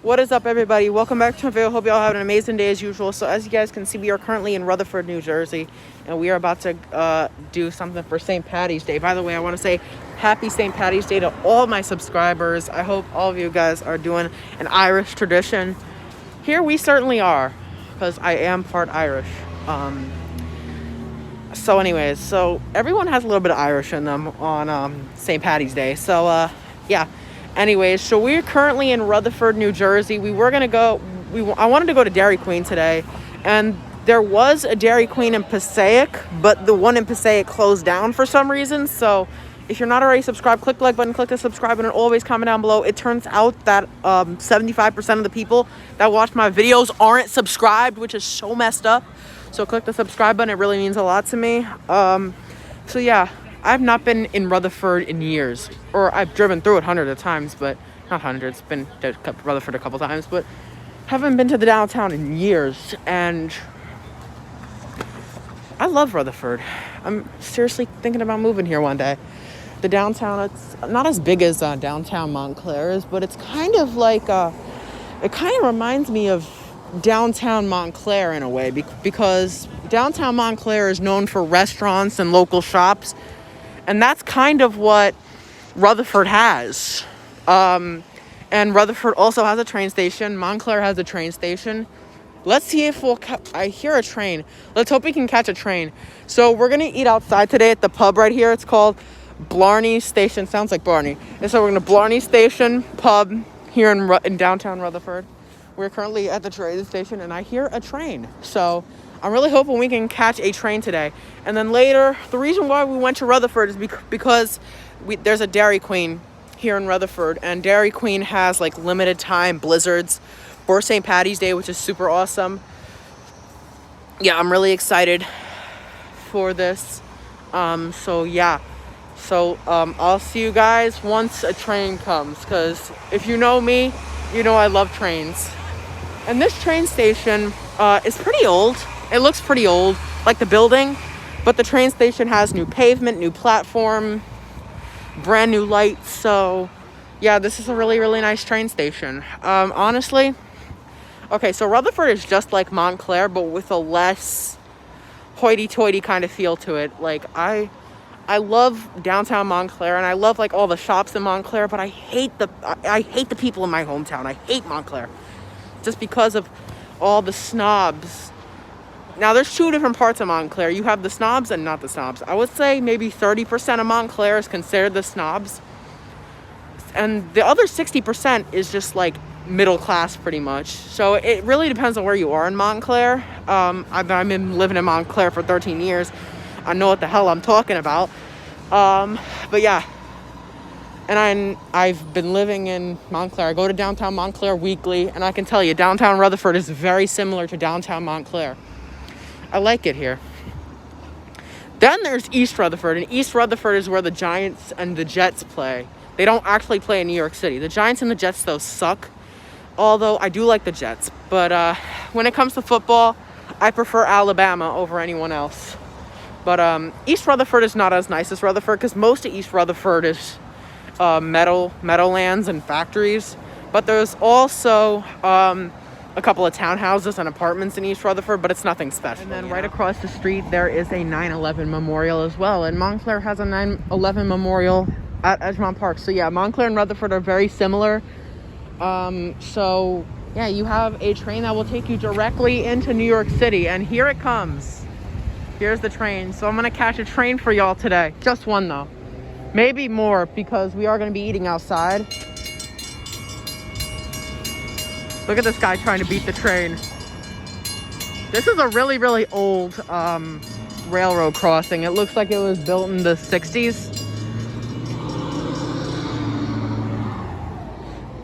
What is up, everybody? Welcome back to my video. Hope y'all have an amazing day as usual. So as you guys can see, we are currently in Rutherford, New Jersey, and we are about to do something for Saint Paddy's Day. By the way, I want to say happy Saint Paddy's Day to all my subscribers. I hope all of you guys are doing an Irish tradition. Here we certainly are, because I am part Irish. So anyways, so everyone has a little bit of Irish in them on Saint Paddy's Day. So yeah. Anyways, so we're currently in Rutherford, New Jersey. I wanted to go to Dairy Queen today, and there was a Dairy Queen in Passaic, but the one in Passaic closed down for some reason. So if you're not already subscribed, click the like button, click the subscribe button, and always comment down below. It turns out that 75% of the people that watch my videos aren't subscribed, which is so messed up. So click the subscribe button. It really means a lot to me. So yeah. I've not been in Rutherford in years, or I've driven through it hundreds of times, but not hundreds, been to Rutherford a couple times, but haven't been to the downtown in years, and I love Rutherford. I'm seriously thinking about moving here one day. The downtown, it's not as big as downtown Montclair is, but it's kind of like, it kind of reminds me of downtown Montclair in a way, because downtown Montclair is known for restaurants and local shops. And that's kind of what Rutherford has. And Rutherford also has a train station. Montclair has a train station. Let's see if I hear a train. Let's hope we can catch a train. So we're going to eat outside today at the pub right here. It's called Blarney Station. Sounds like Barney. And so we're going to Blarney Station pub here in downtown Rutherford. We're currently at the train station, and I hear a train. So I'm really hoping we can catch a train today. And then later, the reason why we went to Rutherford is because there's a Dairy Queen here in Rutherford. And Dairy Queen has like limited time blizzards for St. Paddy's Day, which is super awesome. Yeah, I'm really excited for this. So yeah. So I'll see you guys once a train comes. Because if you know me, you know I love trains. And this train station is pretty old. It looks pretty old, like the building, but the train station has new pavement, new platform, brand new lights. So yeah, this is a really, really nice train station. Honestly, okay, so Rutherford is just like Montclair, but with a less hoity-toity kind of feel to it. Like I love downtown Montclair, and I love like all the shops in Montclair, but I hate the people in my hometown. I hate Montclair just because of all the snobs. Now, there's two different parts of Montclair. You have the snobs and not the snobs. I would say maybe 30% of Montclair is considered the snobs. And the other 60% is just like middle class pretty much. So it really depends on where you are in Montclair. I've been living in Montclair for 13 years. I know what the hell I'm talking about. But yeah. And I've been living in Montclair. I go to downtown Montclair weekly. And I can tell you, downtown Rutherford is very similar to downtown Montclair. I like it here. Then there's East Rutherford, and East Rutherford is where the Giants and the Jets play. They don't actually play in New York City. The Giants and the Jets, though, suck. Although I do like the Jets. But when it comes to football, I prefer Alabama over anyone else. But East Rutherford is not as nice as Rutherford, because most of East Rutherford is meadowlands and factories. But there's also a couple of townhouses and apartments in East Rutherford, but it's nothing special. And then right across the street, there is a 9/11 memorial as well. And Montclair has a 9/11 memorial at Edgemont Park. So yeah, Montclair and Rutherford are very similar. So yeah, you have a train that will take you directly into New York City. And here it comes. Here's the train. So I'm going to catch a train for y'all today. Just one though. Maybe more, because we are going to be eating outside. Look at this guy trying to beat the train. This is a really, really old railroad crossing. It looks like it was built in the 60s.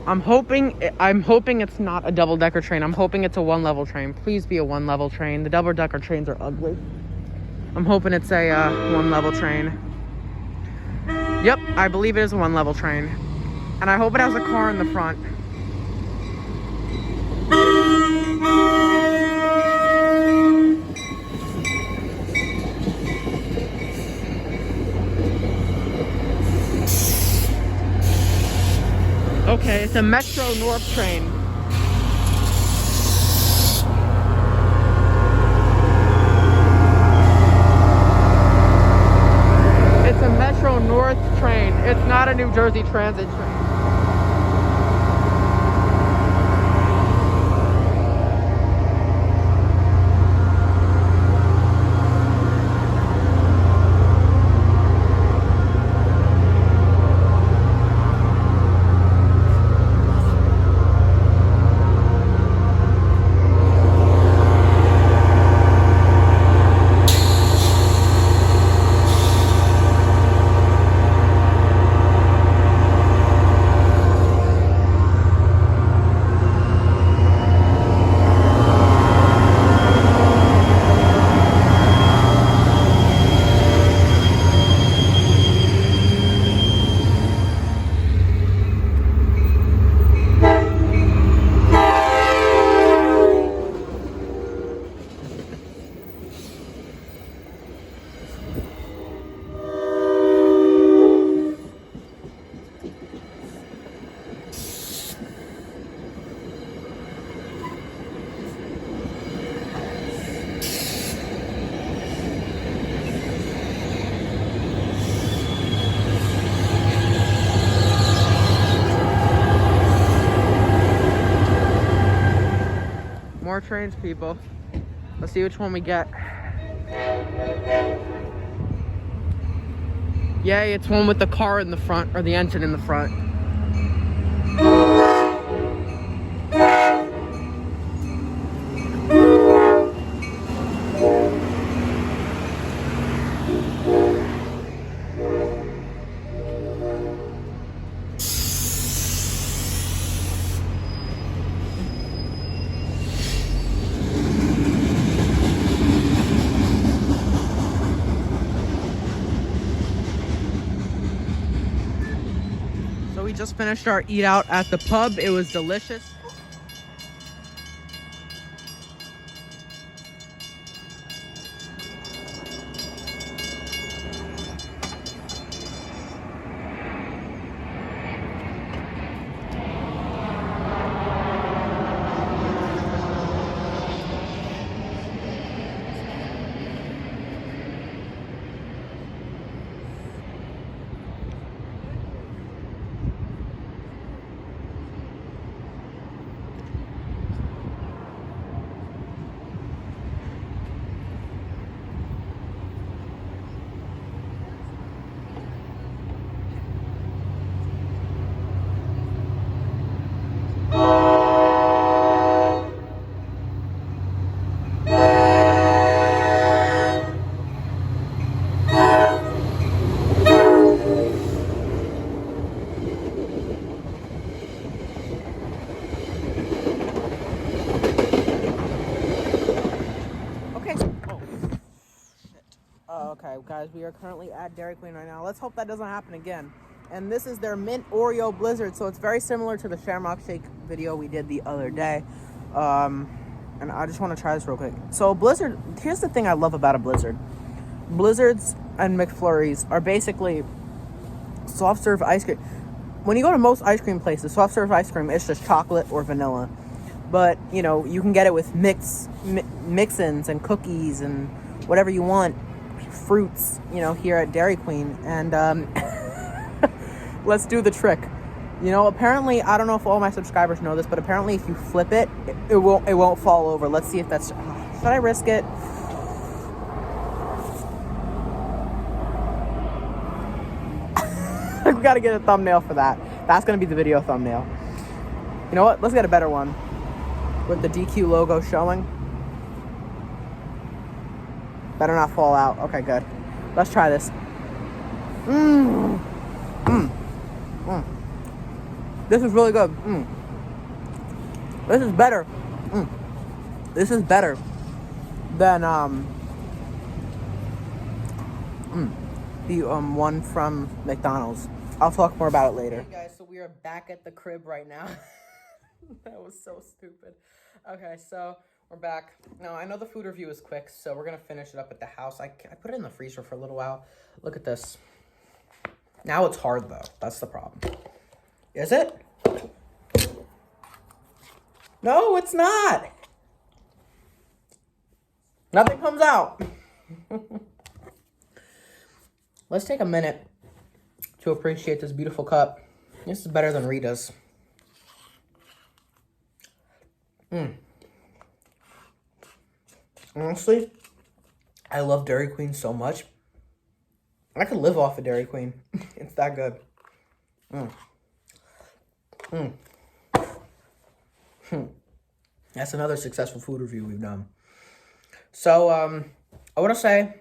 I'm hoping it's not a double-decker train. I'm hoping it's a one-level train. Please be a one-level train. The double-decker trains are ugly. I'm hoping it's a one-level train. Yep, I believe it is a one-level train. And I hope it has a car in the front. Okay, it's a Metro North train. North train. It's not a New Jersey Transit train. More trains, people. Let's see which one we get. Yay, it's one with the car in the front, or the engine in the front. So we just finished our eat out at the pub. It was delicious. Okay, guys, we are currently at Dairy Queen right now. Let's hope that doesn't happen again. And this is their mint Oreo Blizzard, so it's very similar to the Shamrock Shake video we did the other day. And I just want to try this real quick. So Blizzard, here's the thing I love about a Blizzard. Blizzards and McFlurries are basically soft serve ice cream. When you go to most ice cream places, soft serve ice cream is just chocolate or vanilla. But, you know, you can get it with mix-ins and cookies and whatever you want. Fruits, you know, here at Dairy Queen. And let's do the trick. You know, apparently, I don't know if all my subscribers know this, but apparently if you flip it, it won't fall over. Let's see if that's... should I risk it? We gotta get a thumbnail for that. That's gonna be the video thumbnail. You know what? Let's get a better one with the DQ logo showing. Better not fall out. Okay, good. Let's try this. This is really good. This is better. This is better than the one from McDonald's. I'll talk more about it later. Hey guys, so we are back at the crib right now. That was so stupid. Okay, so we're back. Now, I know the food review is quick, so we're going to finish it up at the house. I put it in the freezer for a little while. Look at this. Now it's hard, though. That's the problem. Is it? No, it's not. Nothing comes out. Let's take a minute to appreciate this beautiful cup. This is better than Rita's. Honestly, I love Dairy Queen so much. I could live off of Dairy Queen. It's that good. That's another successful food review we've done. So, I want to say,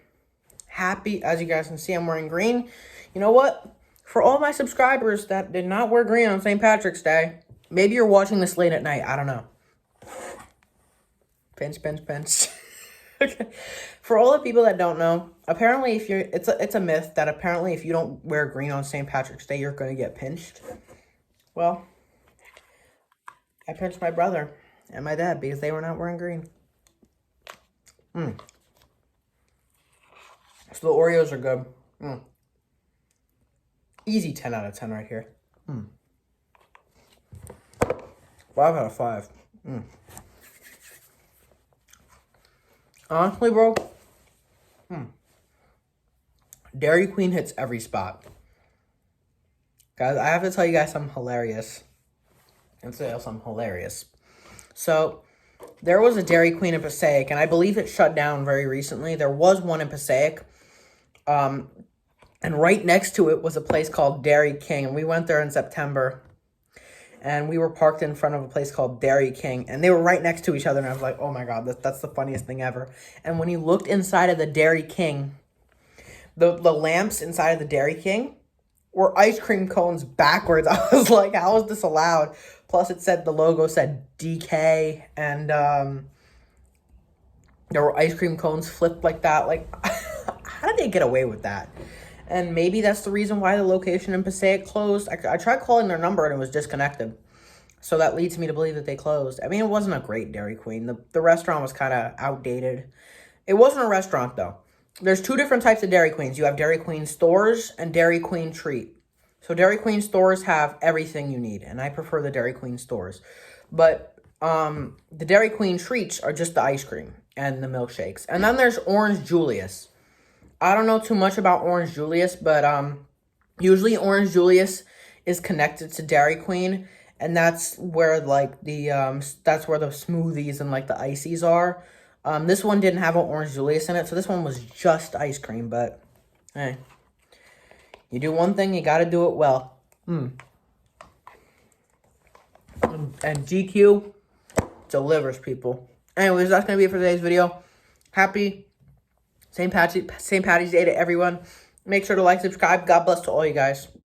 happy, as you guys can see, I'm wearing green. You know what? For all my subscribers that did not wear green on St. Patrick's Day, maybe you're watching this late at night. I don't know. Pinch. Okay. For all the people that don't know, apparently it's a myth that apparently if you don't wear green on St. Patrick's Day, you're going to get pinched. Well, I pinched my brother and my dad because they were not wearing green. So the Oreos are good. Easy 10 out of 10 right here. 5 out of 5. Honestly, bro, Dairy Queen hits every spot. Guys, I have to tell you guys something hilarious. So, there was a Dairy Queen in Passaic, and I believe it shut down very recently. There was one in Passaic. And right next to it was a place called Dairy King, and we went there in September. And we were parked in front of a place called Dairy King, and they were right next to each other, and I was like, oh my god, that's the funniest thing ever. And when you looked inside of the Dairy King, the lamps inside of the Dairy King were ice cream cones backwards. I was like, how is this allowed? Plus, the logo said DK, and there were ice cream cones flipped like that. Like, how did they get away with that? And maybe that's the reason why the location in Passaic closed. I tried calling their number and it was disconnected. So that leads me to believe that they closed. I mean, it wasn't a great Dairy Queen. The restaurant was kind of outdated. It wasn't a restaurant, though. There's two different types of Dairy Queens. You have Dairy Queen stores and Dairy Queen treat. So Dairy Queen stores have everything you need, and I prefer the Dairy Queen stores. But the Dairy Queen treats are just the ice cream and the milkshakes. And then there's Orange Julius. I don't know too much about Orange Julius, but usually Orange Julius is connected to Dairy Queen, and that's where that's where the smoothies and like the ices are. This one didn't have an Orange Julius in it, so this one was just ice cream. But hey, you do one thing, you got to do it well. And GQ delivers, people. Anyways, that's gonna be it for today's video. Happy St. Paddy's Day to everyone. Make sure to like, subscribe. God bless to all you guys.